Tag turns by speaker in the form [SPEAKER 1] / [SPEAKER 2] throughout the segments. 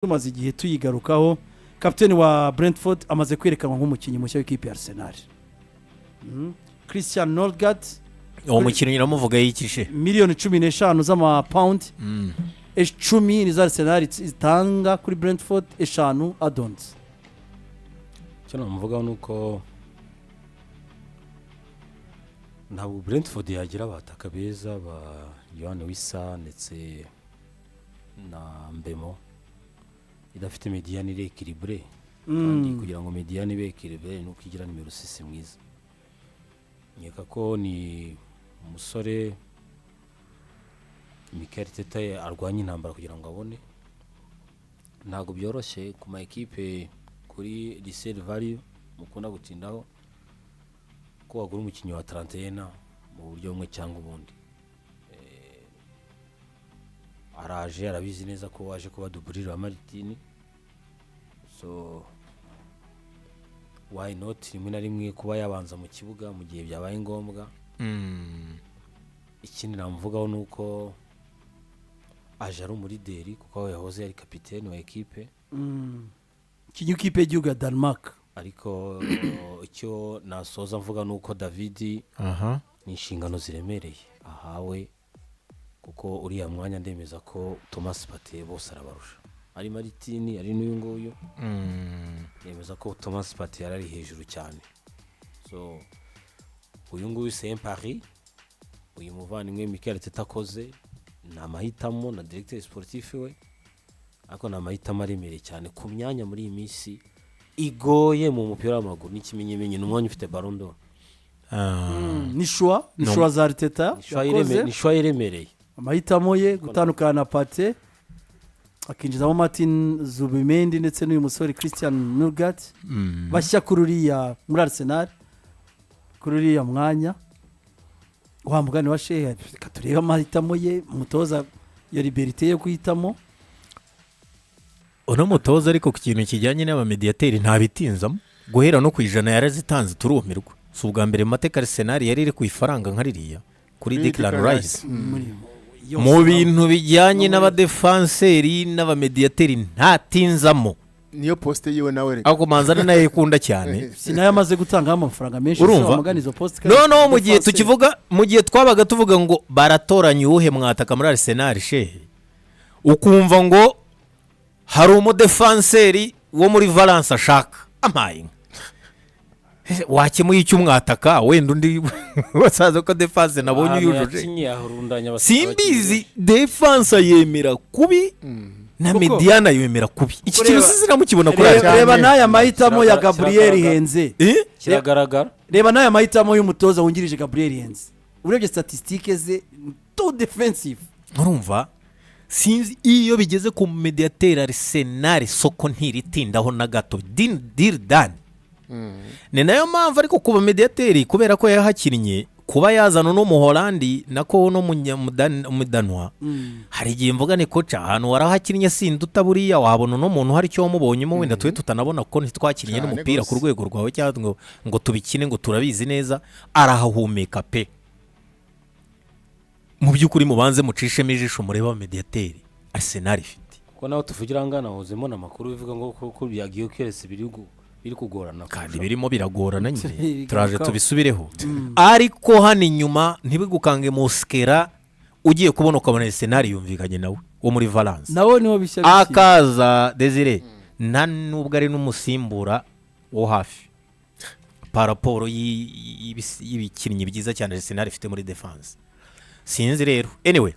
[SPEAKER 1] tumaze igihe tuyigarukaho. Kapiteni wa Brentford amaze kwerekanwa nk'umukinnyi mushya w'ikipe ya Arsenal. Christian Nordgaard
[SPEAKER 2] uwo mukinnyi namuvuga yikishe
[SPEAKER 1] miliyoni 15 z'amapaundi 10 ni za Arsenal itanga kuri Brentford, 5 add-ons.
[SPEAKER 3] Cyo namuvugaho nuko ntabwo Brentford yagira abataka beza ba Yohane Wissa ndetse na Mbemo idafite mediane iri equilibre kandi kugira ngo mediane ibe equilibre nuko igira nimero 6 mwiza. Nyeka ko ni umusore Mikel Arteta arwanya intambara kugira ngo abone, ntago byoroshye ku ma equipe kuri resale value mukunda gutindaho ko wagura umukinnyi wa 31 mu buryo bumwe cyangwa ubundi. Araje arabizi neza ko waje kuba duburira Martin, so why not rimwe na rimwe kuba yabanza mu kibuga mu gihe byabaye ngombwa. Ikindi namuvugaho nuko aje ari umulideri kuko yahoze ari kapiteni wa equipe
[SPEAKER 1] Ikipe y'igihugu ya Denmark.
[SPEAKER 3] Ariko icyo nasoza mvuga nuko David ni inshingano ziremereye ahawe, kuko uriya mwanya ndemeza ko Thomas Partey bose arabarusha, ari Martin ari n'uyu nguyu. Ndemeza ko Thomas Partey ari hejuru cyane. So uyu nguyu c'est un pari uyu muvandimwe Mikel Arteta akoze, na mahitamo na directeur sportif we, ariko na mahitamo aremereye cyane ku myanya muri iyi minsi igoye mu mupira w'amaguru. N'ikimenyemenye n'umwanya ufite Ballon d'Or.
[SPEAKER 1] Ni shwa za Arteta
[SPEAKER 3] ni shwa iremereye.
[SPEAKER 1] Amahitamo ye gutandukana na Partey akinjizamo Martin Zubimendi ndetse n'uyu musore Christian Nordgaard bashya kururiya muri Arsenal kururiya mwanya. Wa mugani wa Shehe katureba amahitamo ye, umutoza ya liberté yo kuhitamo.
[SPEAKER 2] Ono mutoza ariko ku kintu kijyanye n'abamediateri nta bitinzamo, guhera no kwijana yarazitanze turumirwa. Si ubwa mbere mateka Arsenal yari iri ku ifaranga nkaririya kuri Declan Rice. Mu bintu bijyanye n'abadefanseri n'abamediateri nta tinzamo.
[SPEAKER 4] Niyo poste yiwe nawe reka
[SPEAKER 2] ako manzana naye ikunda cyane.
[SPEAKER 1] Sinaye amaze gutanga amafaranga menshi
[SPEAKER 2] so
[SPEAKER 1] poste.
[SPEAKER 2] No mu gihe tukivuga, mu gihe twabaga tuvuga ngo baratoranya uhe mwataka muri Arsenal Shehe, ukumva ngo hari umudefanseri wo muri Valence ashaka amaye wakemuye icyo mwataka wenda undi wasaza ko defense nabonye yujuje. Simbizi defense yemera kubi na mediana yemera kubi. Iki kintu sizira mukibona kuri
[SPEAKER 1] reba naya mahitamo ya Gabriel Henze
[SPEAKER 3] kiragaragara.
[SPEAKER 1] Reba naya mahitamo y'umutoza wungirije Gabriel Henze, urebye statistiques ze to defensive.
[SPEAKER 2] Urumva sinzi iyo bigeze ku mediateur Arsenal soko ntiritindaho na gato dir dan. Ni nayo mpamvu ariko kuba mediateri kubera ko yahakinnye kuba yazana no mu Holandi nako no mudanwa hari igihe mvuga ne kocha ahantu warahakinnye sindi utaburiya wabona no muntu hari cyo mubonyemo wenda twe tutanabona ko ntitwakinnye n'umupira ku rwego rwawe cyangwa ngo tubikine ngo turabizi neza. Arahahumeka pe. Mu byukuri mubanze mucishemo ijisho mureba mediateri Arsenal ifite
[SPEAKER 3] ko naho tuvugira ngana hozemo namakuru bivuga ngo ko bya Gyokares biri kugorana
[SPEAKER 2] kandi birimo biragorana nyine turaje tubisubireho. Ariko hano inyuma ntibigukange muskera ugiye kubona ukabona Arsenal yumvikanye nawe wo muri Valence
[SPEAKER 1] nawe niho bishya
[SPEAKER 2] akaza Desire nta nubwo ari n'umusimbura wo hafi paraporo y'ibikinnyi byiza cyane Arsenal ifite muri defense. Sinzi rero anyway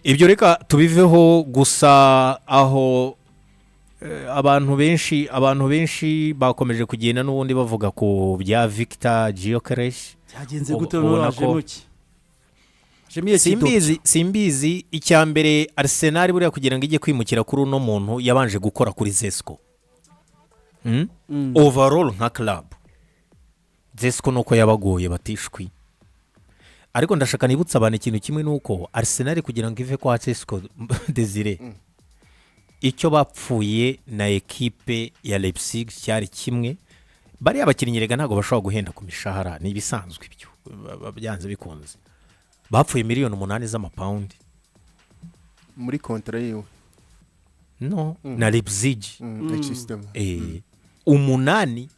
[SPEAKER 2] ibyo reka tubiveho gusa aho abantu benshi bakomeje kugenda n'ubundi bavuga ko bya Victor Gyokares
[SPEAKER 1] cyagenze gute n'aje muki.
[SPEAKER 2] Simbizi icyambere Arsenal buriya kugira ngo ijye kwimukira kuri uno muntu yabanje gukora kuri Zesco. Overall nka club Zesco nuko yabagoye batishwi. Ariko ndashaka nibutsa abantu ikintu kimwe nuko Arsenal kugira ngo ive kwa Zesco Desire icyo bapfuye na equipe ya Leipzig cyari kimwe. Bari abakinnyi rega ntago bashobora guhenda ku mishahara, ni bisanzwe ibyo byanze bikunze. Bapfuye miliyoni 8 z'amapaundi
[SPEAKER 4] muri kontra yiwe.
[SPEAKER 2] no na Leipzig
[SPEAKER 4] system
[SPEAKER 2] 8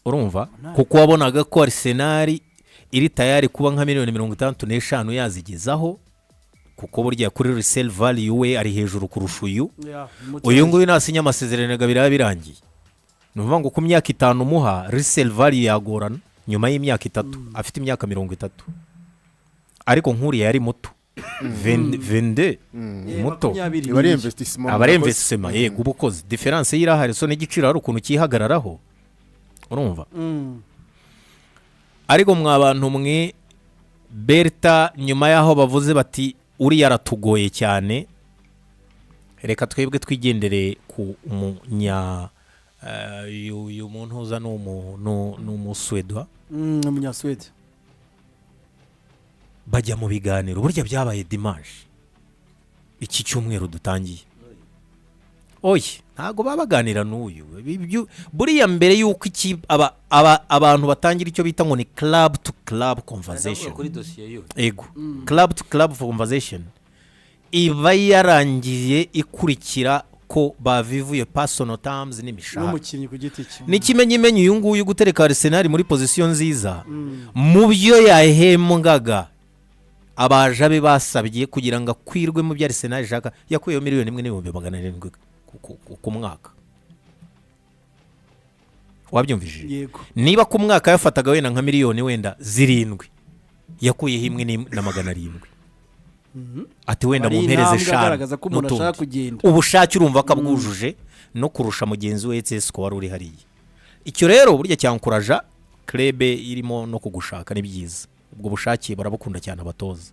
[SPEAKER 2] urumva kuko wabonaga ko Arsenal iri tayari kuba nka miliyoni 65 yazigezaho kuko burya kuri resale value we ari hejuru kurusha uyu nguyu nasinya amasezerano gabira birangiye nuvuga ngo ku myaka 5 muha resale value yagorana nyuma y'imyaka 3 afite imyaka 30 ariko nkuri yari muto 22 muto abari investissement yego ubukozi difference y'irahari so n'igiciro ari ukuntu kihagararaho urumva ariko mwabantu mwe Berta nyuma yaho bavuze bati uri yaratugoye cyane reka twebwe twigendere ku munya uyu muntu uza n'umuswedwa
[SPEAKER 1] umunyaswede
[SPEAKER 2] bajya mu biganiro burya byabaye dimanche iki cyumweru dutangiye oye ntago babaganira n'uyu buriya mbere yuko iki abantu batangira icyo bita ngo ni club to club conversation ego club to club conversation iba yarangiye ikurikira ko bavivuye personal terms n'imishahara
[SPEAKER 1] n'umukinnyi ku giti cye
[SPEAKER 2] n'ikimenyimenyi uyu nguyu gutereka Arsenal muri position nziza mu byo yahembwaga abajabe basabye kugira ngo akwirwe mu bya Arsenal jaka yakuyeho miliyoni 1.700 ku mwaka wabyumvije
[SPEAKER 1] yego
[SPEAKER 2] niba ku mwaka yafataga wenda nka miliyoni wenda 7 yakuyeho 1.700 ati wenda mu mpereze shaka ubushake urumva akabwujuje no kurusha mugenzi we ETS ko wari uri hariye icyo rero burya cyankuraja club irimo no kugushaka ni byiza ubwo bushake barabukunda cyane abatoza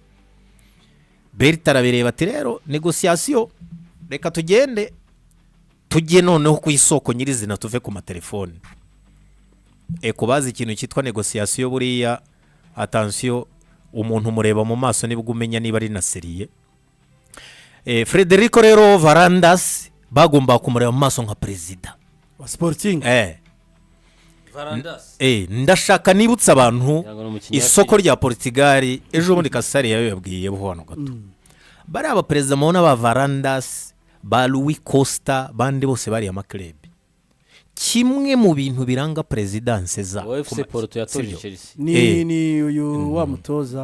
[SPEAKER 2] Berta arabereba ati rero negotiation reka tujye noneho ku isoko nyirizina tuve ku matelefone kubaza ikintu cyitwa negotiation buriya attention umuntu mureba mu maso nibwo umenya niba ari na seriye Federico rero Varandas bagomba kumureba mu maso nka president
[SPEAKER 1] wa Sporting
[SPEAKER 3] Varandas
[SPEAKER 2] ndashaka nibutsa abantu isoko rya Portugal ejo bundi Kasari yabwiye bo hano gato bari aba president mubona ba Varandas ba Louis Costa bandi bose bari ama club kimwe mu bintu biranga presidence za
[SPEAKER 3] FC Porto yatoje Chelsea
[SPEAKER 1] ni uyu wa mutoza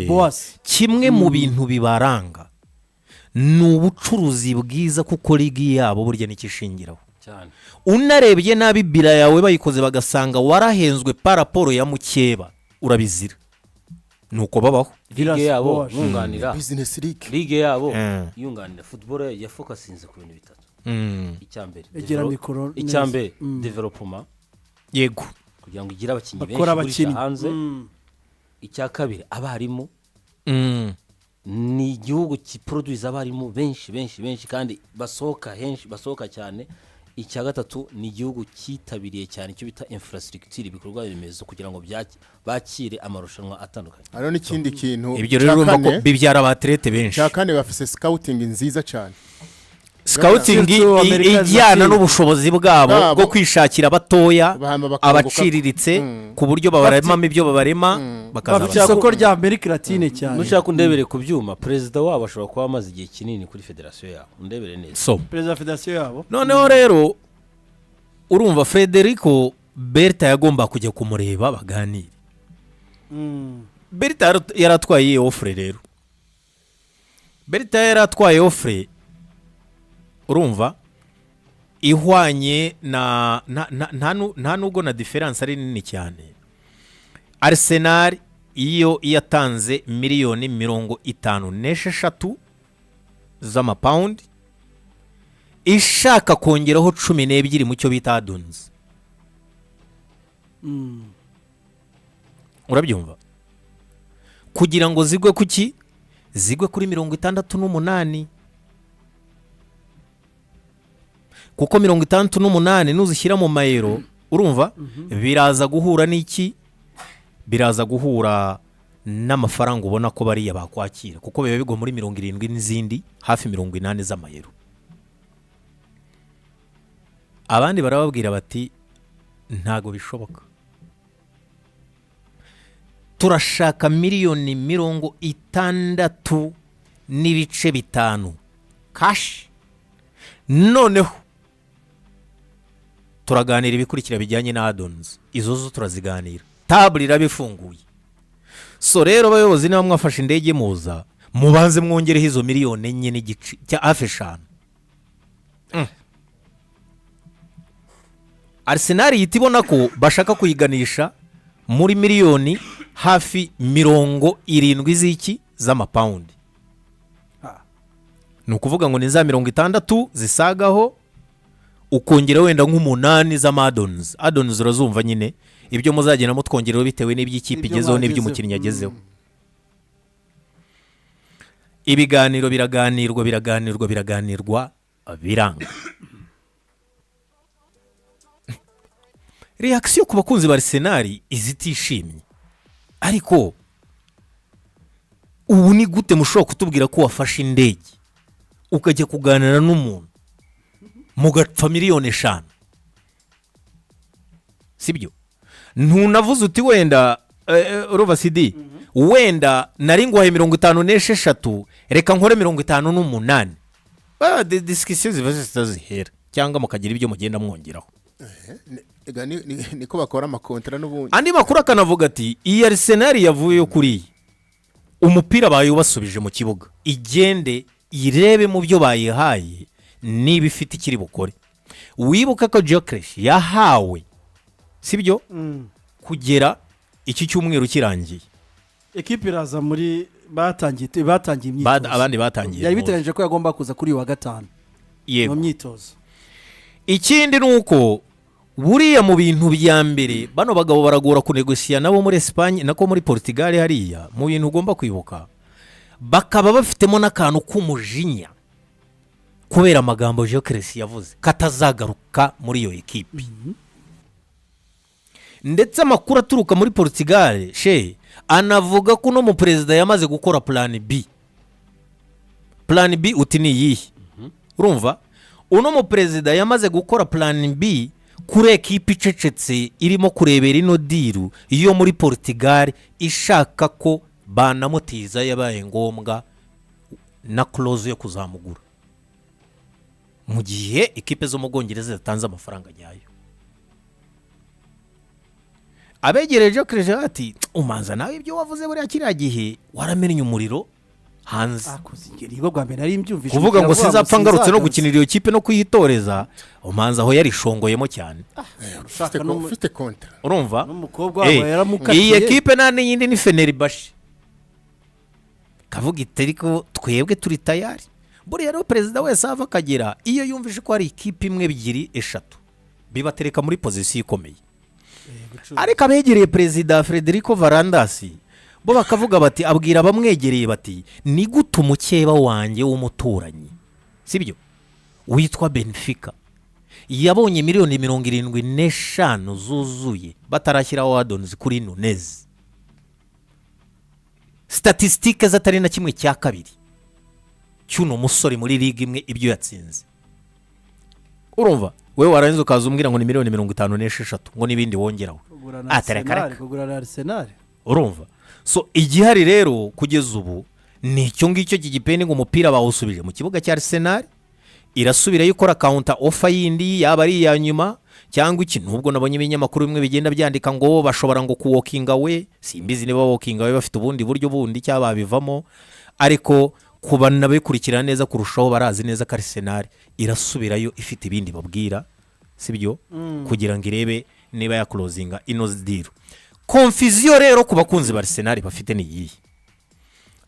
[SPEAKER 1] Boas
[SPEAKER 2] kimwe mu bintu bibaranga n'ubucuruzi bwiza kuko ligi yabo burya nikishingiraho
[SPEAKER 3] cyane
[SPEAKER 2] unarebye nabi bira yawe bayikoze bagasanga warahenzwe paraporo ya mukeba urabizira nuko babaho
[SPEAKER 3] ligue yabo yunganira
[SPEAKER 4] business league
[SPEAKER 3] ligue yabo yunganira football ya focusinze ku bintu bitatu icyambere development
[SPEAKER 2] yego
[SPEAKER 3] kugira ngo igira abakinyi benshi hanze icya kabiri abarimu ni igihugu kiproduce abarimu benshi kandi basohoka cyane icya gatatu ni igihugu kitabiriye cyane cyo bita infrastructure ibikorwa remezo kugira ngo bakire amarushanwa atandukanye
[SPEAKER 4] hano n'ikindi kintu
[SPEAKER 2] ibyo rero urumva ko bibyara abatlete benshi
[SPEAKER 4] cyakane bafise scouting nziza cyane
[SPEAKER 2] scouting ijyana n'ubushobozi bwabo bwo kwishakira abatoya abaciriritse ku buryo babarema ibyo babarema
[SPEAKER 1] bakaza isoko rya Amerika Latine cyane
[SPEAKER 3] nushaka undebere ku byuma president wabo ashobora kuba amaze igihe kinini kuri federation yabo undebere neza
[SPEAKER 2] so
[SPEAKER 1] president wa federation yabo
[SPEAKER 2] noneho rero urumva Federico Berta yagomba kujya kumureba baganira Berta yaratwaye offre rero Berta yaratwaye offre urumva ihwanye nta nubwo na difference ari nini cyane Arsenal iyo yatanze miliyoni 56 z'amapaundi ishaka kongeraho 12 mu cyo bita add-ons urabyumva kugira ngo zigwe kuki zigwe kuri 68 kuko 68 nuzishyira mu mayero urumva biraza guhura n'iki biraza guhura n'amafaranga ubona ko bari yabakwakira kuko biba bigo muri 70 n'izindi hafi 80 z'amayero abandi barababwira bati ntago bishoboka turashaka miliyoni 60 n'ibice 5 kashi. Noneho turaganira ibikurikira bijyanye na addons, izo zo turaziganira, table irabifunguye. So rero abayobozi niba mwafashe indege muza, mubanze mwongereho izo miliyoni 4 n'igice cya hafi 5. Arsenal yitibona ko bashaka kuyiganisha muri miliyoni hafi 70 z'iki z'amapaundi. Ni ukuvuga ngo ni za 60 zisagaho, ukongera wenda nk'umunani z'amadons. Addons urazumva nyine ibyo muzagenda mutwongereho bitewe n'iby'ikipe igezeho n'iby'umukinnyi yagezeho. Ibiganiro biraganirwa biranga. Reaction ku bakunzi ba Arsenal izitishimye. Ariko ubu ni gute mushobora kutubwira ko wafashe indege ukajya kuganira n'umuntu mugapfa miliyoni 5? Sibyo? Ntunavuze uti wenda Rova CD wenda nari ngwaye 56 reka nkore 58. Discussion ziba zitazihera cyangwa mukagira ibyo mugenda mwongeraho.
[SPEAKER 4] niko bakora amakontra n'ubundi.
[SPEAKER 2] Andi makuru akanavuga ati iyi Arsenal yavuye kuri umupira bayubasubije mu kibuga, igende irebe mu byo bayihaye niba ifite ikiri bukore. Wibuka ko Gyokares yahawe, sibyo, kugera iki cyumweru kirangiye.
[SPEAKER 1] Ekipe iraza muri batangiye imyitozo,
[SPEAKER 2] abandi batangiye,
[SPEAKER 1] yari bitegereje ko yagomba kuza kuri wa gatanu mu myitozo. Ikindi
[SPEAKER 2] nuko buriya mu bintu bya mbere bano bagabo baragora kunegosiya nabo muri Espagne nako muri Portugal, hariya mu bintu ugomba kwibuka bakaba bafitemo n'akantu k'umujinya kubera amagambo Gyokares yavuze katazagaruka muri iyo ekipe. Ndetse amakuru aturuka muri Portugal anavuga ko no mu perezida yamaze gukora plan B. Plan B uti ni yihe? Urumva uno mu perezida yamaze gukora plan B kuri ekipe icecetse irimo kurebera ino diru iyo muri Portugal ishaka ko banamutiza yabaye ngombwa na clause yo kuzamugura mu gihe ekipe zo mu Bwongereza zatanze amafaranga yayo. Abegereje Gyokares ati umanza nawe ibyo wavuze buri akiriya gihe waramennye umuriro hanze.
[SPEAKER 1] Nibwo bwa mbere nari mbyumvise
[SPEAKER 2] kuvuga ngo sinzapfa ngarutse no gukinira iyo kipe no kuyitoreza, umanza aho yarishongoyemo cyane.
[SPEAKER 4] Ufite kontra,
[SPEAKER 2] urumva
[SPEAKER 1] n'umukobwa wabo yaramukatiye.
[SPEAKER 2] Iyi ekipe nani yindi ni Fenerbahce kavuga iteriko twebwe turi tayari. Buriya rero perezida wese ava akagera iyo yumvise ko ari ikipe imwe 2 3 bibatereka muri position ikomeye. Ariko abegereye perezida Federico Varandas bo bakavuga bati, abwira bamwegereye bati ni gute umukeba wanjye w'umuturanyi, sibyo, witwa Benfica yabonye miliyoni 75 zuzuye batarashyiraho addons kuri Nunez, statistike zatari na kimwe cya kabiri cyuno musore muri ligue imwe ibyo yatsinze. Urumva wewe waranze ukaza umbwira ngo ni miliyoni 56 ngo nibindi wongeraho
[SPEAKER 1] kugura Arsenal.
[SPEAKER 2] Urumva so igihari rero kugeza ubu ni icyo ngicyo kigipende ngo umupira bawusubije mu kibuga cya Arsenal, irasubira yikora counter offer yindi yaba ari ya nyuma cyangwa iki. Nubwo nabonye ibinyamakuru bimwe bigenda byandika ngo bashobora ngo ku walking away, simbizi niba walking away bafite ubundi buryo bundi cyaba bivamo, ariko kuba nabekurikira neza kurushaho barazi neza ko Arsenal irasubirayo ifite ibindi babwira, sibyo, kugira ngo irebe niba ya closinga ino deal. Confusion rero ku bakunzi ba Arsenal bafite ni iyi.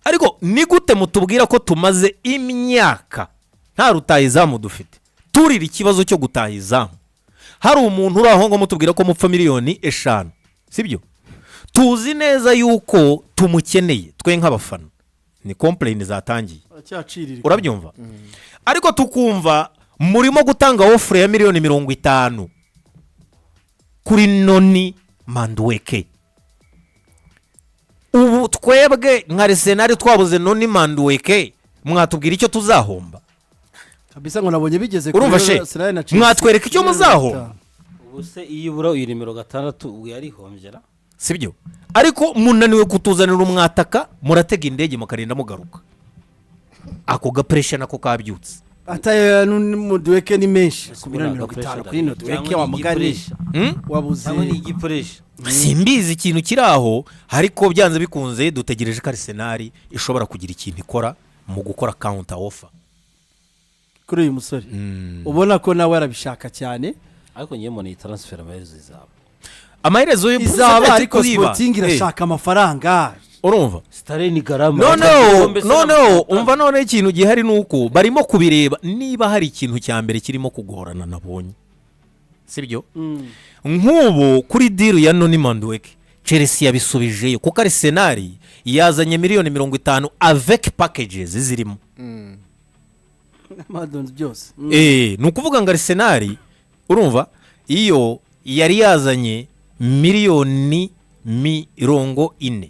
[SPEAKER 2] Ariko ni gute mutubwira ko tumaze imyaka nta rutahizamu dufite, turira ikibazo cyo gutahizamu, hari umuntu uraho ngo mutubwira ko mupfa miliyoni 5, sibyo, tuzi neza yuko tumukeneye twe nk'abafana, ni complaint zatangiye, urabyumva. Ariko tukumva murimo gutanga offer ya miliyoni 50 kuri Noni Madueke. Ubu twebwe nka Arsenal twabuze Noni Madueke, mwatubwira icyo tuzahomba
[SPEAKER 1] kabisa ngo nabonye bigeze
[SPEAKER 2] kuri Arsenal na Chelsea, mwatwereka icyo muzahomba.
[SPEAKER 3] Ubu se iyo ubura uyu nimero 6 yarihombyera,
[SPEAKER 2] sibyo. Ariko munaniwe kutuzanira umwataka, muratega indege mukarinda mugaruka. ako gapuresha nako kabyutse
[SPEAKER 1] ataye n'umuduweke ni menshi ku miliyoni 50 kuri ino duweke wamuganisha wabuze
[SPEAKER 3] cyangwa ni igikoresho
[SPEAKER 2] simbizi ikintu kiri aho ariko byanze bikunze dutegereje ko Arsenal ishobora kugira ikintu ikora mu gukora counter offer
[SPEAKER 1] kuri uyu musore ubona ko nawe arabishaka cyane
[SPEAKER 3] ariko ngiye mbona iyi transfer amaherezo
[SPEAKER 2] amaherezo
[SPEAKER 1] izaba ariko Sporting irashaka amafaranga
[SPEAKER 2] urumva
[SPEAKER 3] Stare ni garama
[SPEAKER 2] no umva none ikintu gihari nuko barimo kubireba niba hari ikintu cya mbere kirimo kugorana nabonye sibyo nk'ubu kuri deal ya Noni Mandueke Chelsea yabisubijeyo kuko Arsenal yazanye miliyoni 50 avec packages zirimo
[SPEAKER 1] madons byose
[SPEAKER 2] nukuvuga ngo Arsenal urumva iyo yari yazanye miliyoni 40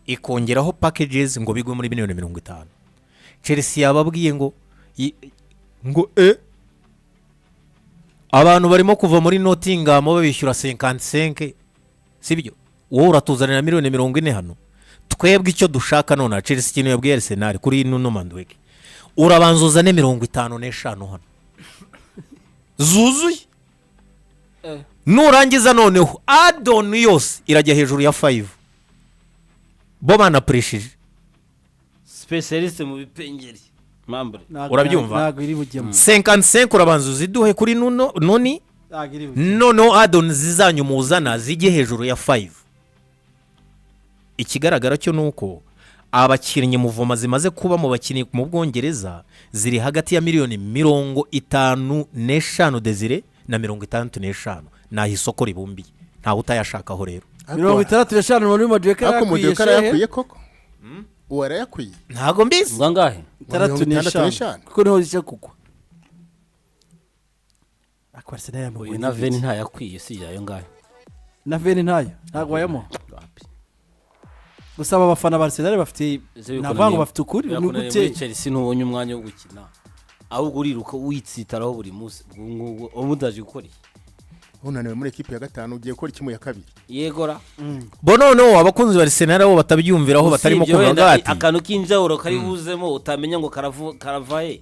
[SPEAKER 2] ikongeraho packages ngo bigwe muri miliyoni 50 Chelsea yababwiye ngo abantu barimo kuva muri Nottingham babishyura 55 sibyo wowe uratuzanira miliyoni 40 hano twebwe icyo dushaka none Chelsea ikintu yabwiye Arsenal kuri Nuno Mandueke urabanza uzane 55 hano zuzuye nurangiza noneho add-on yose irajya hejuru ya 5 bo banapreshije
[SPEAKER 3] specialist mu bipengeri mambre
[SPEAKER 2] urabyumva
[SPEAKER 1] ntago iri bujyemo
[SPEAKER 2] 55 urabanza uziduhe kuri Noni noneho add-on zizanyu muzana zijye hejuru ya 5 ikigaragara cyo nuko abakinnyi muvoma zimaze kuba mu bakinnyi mu Bwongereza ziri hagati ya miliyoni 55 Desire na 65 naho isoko ribumbiye nta utayashakaho rero
[SPEAKER 1] 65 muri Mandueke
[SPEAKER 4] yakwiye koko uwara yakwiye
[SPEAKER 2] ntago mbizi
[SPEAKER 3] ngangahe
[SPEAKER 1] 65 kuko niho zije kugwa akwa Arsenal yamugoye
[SPEAKER 3] na Veni nta yakwiye si yayo ngahe
[SPEAKER 1] na Veni ntayo ntago yamo gusaba abafana ba Arsenal bafite navango bafite ukuri ni gute
[SPEAKER 3] Chelsea n'ubonye umwanya wo gukina ahubwo uriruka witsitaraho buri munsi ngo umudaje gukora
[SPEAKER 4] unaniwe muri equipe ya gatanu ugiye gukora kimwe ya kabiri
[SPEAKER 3] yegora
[SPEAKER 2] bono abakunzi ba Arsenal bo batabyumviraho batarimo kuvuga ati
[SPEAKER 3] akantu kinjawuro kari buzemo utamenya ngo karavaye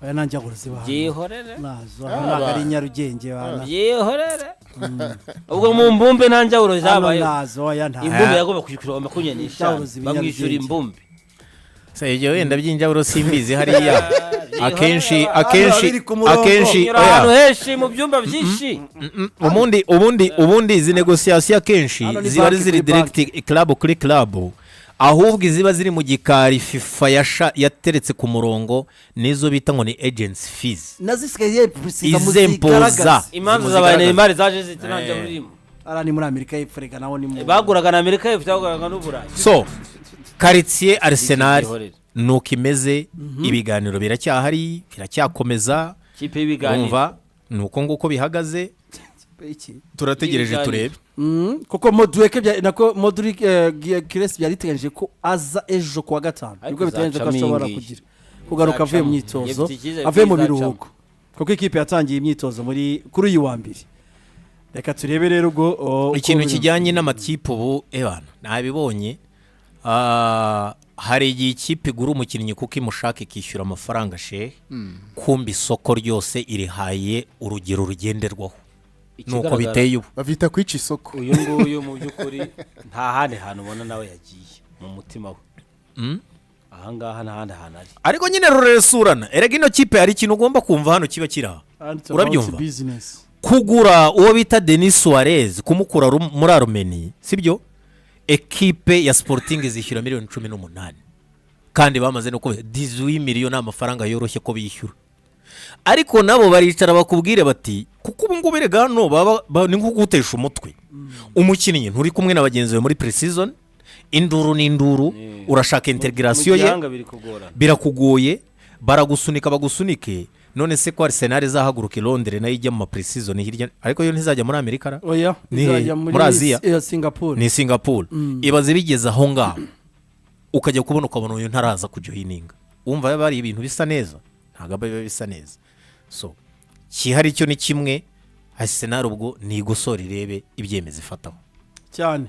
[SPEAKER 1] aya nanjagura ziba
[SPEAKER 3] yehorere
[SPEAKER 1] nazo nagari Nyarugenge bana
[SPEAKER 3] yehorere ubwo mu mbumbe nanjawuro zabaye
[SPEAKER 1] nazo aya nta
[SPEAKER 3] imbumbe yagomba kwishyura makunyanisha bamwishyura imbumbe
[SPEAKER 2] Sejo wenda byinjaburo simbizi hariya akenshi
[SPEAKER 3] abantu heshi mu byumba byinshi
[SPEAKER 2] ubundi izi negociation akenshi ziba ziri direct club kuri club ahubwo ziba ziri mu gikari FIFA yateretse ku murongo nizo bita ngo ni agency fees
[SPEAKER 1] nazisigaye
[SPEAKER 2] izempoza
[SPEAKER 3] imanza zabaye imari zaje zitinanja murimo
[SPEAKER 1] arani muri Amerika y'Epfurega naho ni mu
[SPEAKER 3] baguraga na Amerika y'Epfo baguraga n'Uburayi
[SPEAKER 2] so quartier Arsenal nuko imeze ibiganiro biracyahari biracyakomeza
[SPEAKER 3] kipe y'ibiganiro
[SPEAKER 2] umva nuko nguko bihagaze turategereje turebe
[SPEAKER 1] kuko Mandueke nako Gyokares byariteganyije ko aza ejo kuwa gatanu nibwo biteganyije ko ashobora kugaruka avuye mu myitozo avuye mu biruhuko kuko ikipe yatangiye imyitozo kuri uyu wa mbere reka turebe rero ubwo
[SPEAKER 2] ikintu kijyanye n'amatipe ubu ebana nabibonye hari igihe ikipe igura umukinnyi kuko imushaka ikishyura amafaranga kumbi isoko ryose irihaye urugero rugenderwaho nuko biteye ubu
[SPEAKER 4] bavita kwica isoko
[SPEAKER 3] uyu nguyu mu by'ukuri nta handi hantu ubona nawe yagiye mu mutima we ahangaha nta handi hantu ari
[SPEAKER 2] ariko nyine ruresurana erega ino kipe hari ikintu ugomba kumva hano kiba kiri aha urabyumva kugura uwo bita Denis Suarez kumukura muri Armenia sibyo ekipe ya Sporting zishyura miliyoni 18 kandi bamaze no kuba 18 miliyoni amafaranga yoroshye ko bishyura ariko nabo baricara bakubwire bati kuko ubu ngubu rega no ni nko gutesha umutwe umukinnyi nturi kumwe na bagenzi be muri pre-season induru urashaka integration ye birakugoye baragusunika bagusunike none se ko Arsenal zahaguruka Londres nayo ijya mu pre-season hirya ariko yo ntizajya muri Amerika
[SPEAKER 1] oya izajya muri
[SPEAKER 2] Asia
[SPEAKER 1] Singapore
[SPEAKER 2] ni Singapore ibaze bigeze aho ngaho ukajya ukabona uyu ntaraza kujohininga umva bari ibintu bisa neza ntago biba bisa neza so kihari cyo ni kimwe Arsenal ubwo ni igosora irebe ibyemeza ifataho
[SPEAKER 1] cyane